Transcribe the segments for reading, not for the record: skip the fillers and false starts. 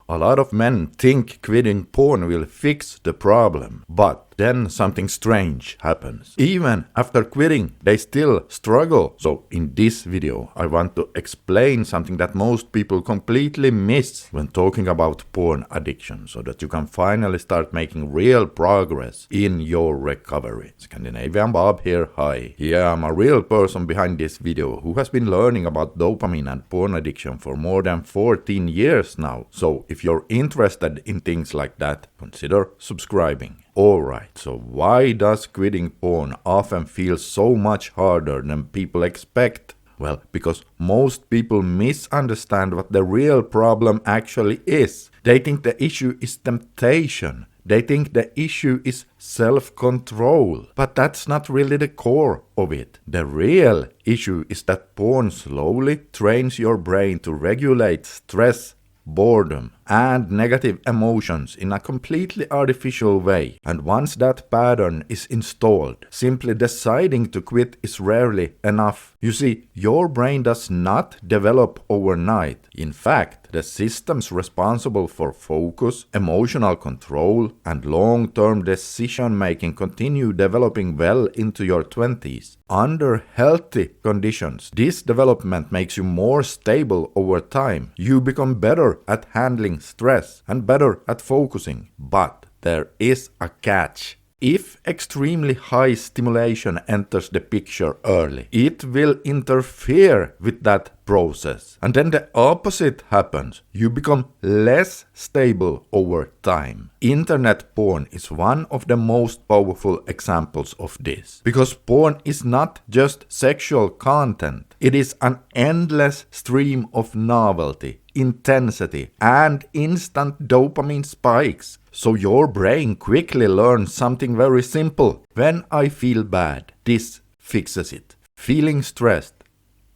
A lot of men think quitting porn will fix the problem, but then something strange happens. Even after quitting, they still struggle. So in this video, I want to explain something that most people completely miss when talking about porn addiction, so that you can finally start making real progress in your recovery. Scandinavian Bob here, hi. Yeah, I'm a real person behind this video who has been learning about dopamine and porn addiction for more than 14 years now. So if you're interested in things like that, consider subscribing. Alright, so why does quitting porn often feel so much harder than people expect? Well, because most people misunderstand what the real problem actually is. They think the issue is temptation. They think the issue is self-control. But that's not really the core of it. The real issue is that porn slowly trains your brain to regulate stress, boredom, and negative emotions in a completely artificial way. And once that pattern is installed, simply deciding to quit is rarely enough. You see, your brain does not develop overnight. In fact, the systems responsible for focus, emotional control, and long-term decision-making continue developing well into your 20s. Under healthy conditions, this development makes you more stable over time. You become better at handling stress and better at focusing. But there is a catch. If extremely high stimulation enters the picture early, it will interfere with that process. And then the opposite happens. You become less stable over time. Internet porn is one of the most powerful examples of this. Because porn is not just sexual content. It is an endless stream of novelty, intensity, and instant dopamine spikes. So your brain quickly learns something very simple. When I feel bad, this fixes it. Feeling stressed,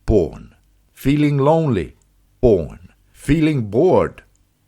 porn. Feeling lonely, porn. Feeling bored,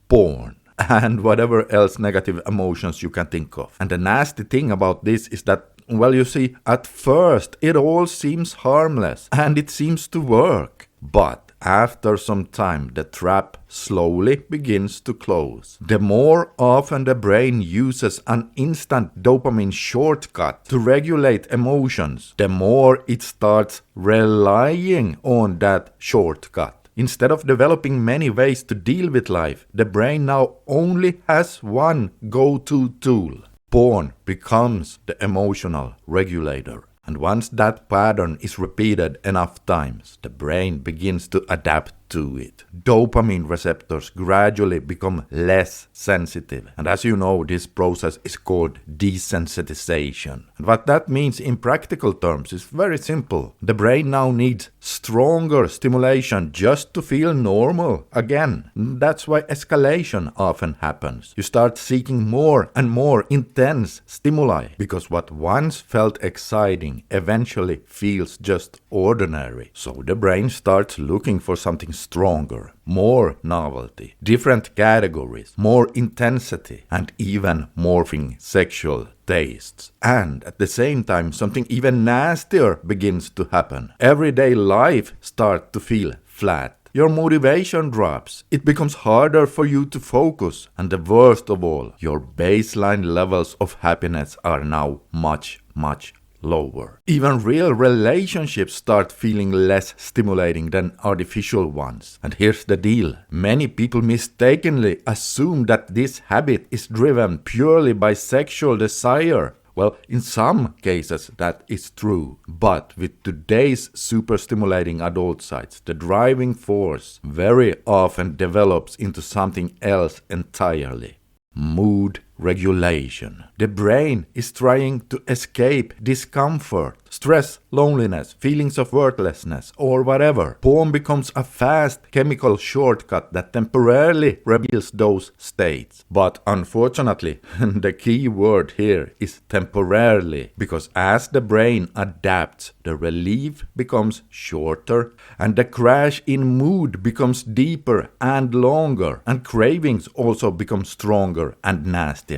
porn. And whatever else negative emotions you can think of. And the nasty thing about this is that, well, you see, at first it all seems harmless and it seems to work. But after some time, the trap slowly begins to close. The more often the brain uses an instant dopamine shortcut to regulate emotions, the more it starts relying on that shortcut. Instead of developing many ways to deal with life, the brain now only has one go-to tool. Porn becomes the emotional regulator. And once that pattern is repeated enough times, the brain begins to adapt to it. Dopamine receptors gradually become less sensitive. And as you know, this process is called desensitization. And what that means in practical terms is very simple. The brain now needs stronger stimulation just to feel normal again. That's why escalation often happens. You start seeking more and more intense stimuli, because what once felt exciting eventually feels just ordinary. So the brain starts looking for something stronger, more novelty, different categories, more intensity, and even morphing sexual tastes. And at the same time, something even nastier begins to happen. Everyday life starts to feel flat. Your motivation drops. It becomes harder for you to focus. And the worst of all, your baseline levels of happiness are now much lower. Even real relationships start feeling less stimulating than artificial ones. And here's the deal. Many people mistakenly assume that this habit is driven purely by sexual desire. Well, in some cases that is true. But with today's super stimulating adult sites, the driving force very often develops into something else entirely. Mood regulation. The brain is trying to escape discomfort, stress, loneliness, feelings of worthlessness, or whatever. Porn becomes a fast chemical shortcut that temporarily reveals those states. But unfortunately, the key word here is temporarily, because as the brain adapts, the relief becomes shorter and the crash in mood becomes deeper and longer, and cravings also become stronger and nastier.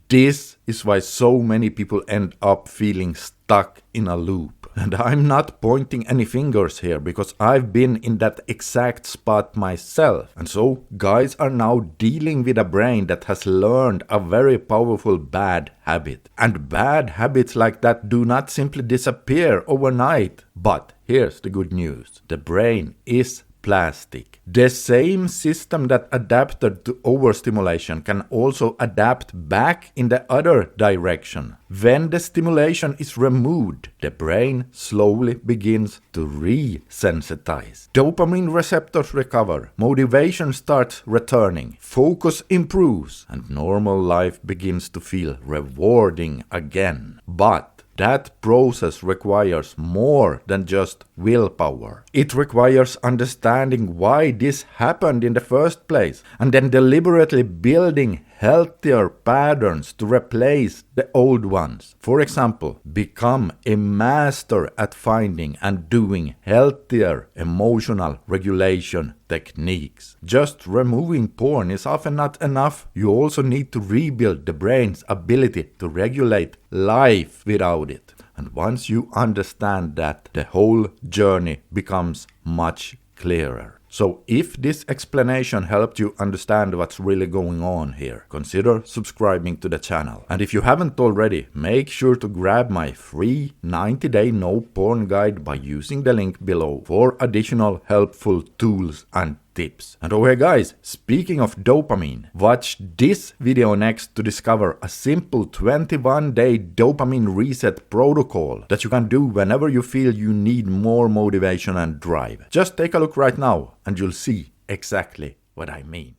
This is why so many people end up feeling stuck in a loop. And I'm not pointing any fingers here because I've been in that exact spot myself. And so guys are now dealing with a brain that has learned a very powerful bad habit. And bad habits like that do not simply disappear overnight. But here's the good news. The brain is plastic. The same system that adapted to overstimulation can also adapt back in the other direction. When the stimulation is removed, the brain slowly begins to resensitize. Dopamine receptors recover, motivation starts returning, focus improves, and normal life begins to feel rewarding again. But that process requires more than just willpower. It requires understanding why this happened in the first place, and then deliberately building healthier patterns to replace the old ones. For example, become a master at finding and doing healthier emotional regulation techniques. Just removing porn is often not enough. You also need to rebuild the brain's ability to regulate life without it. And once you understand that, the whole journey becomes much clearer. So if this explanation helped you understand what's really going on here, consider subscribing to the channel. And if you haven't already, make sure to grab my free 90-day no porn guide by using the link below for additional helpful tools and tips. And okay guys, speaking of dopamine, watch this video next to discover a simple 21-day dopamine reset protocol that you can do whenever you feel you need more motivation and drive. Just take a look right now and you'll see exactly what I mean.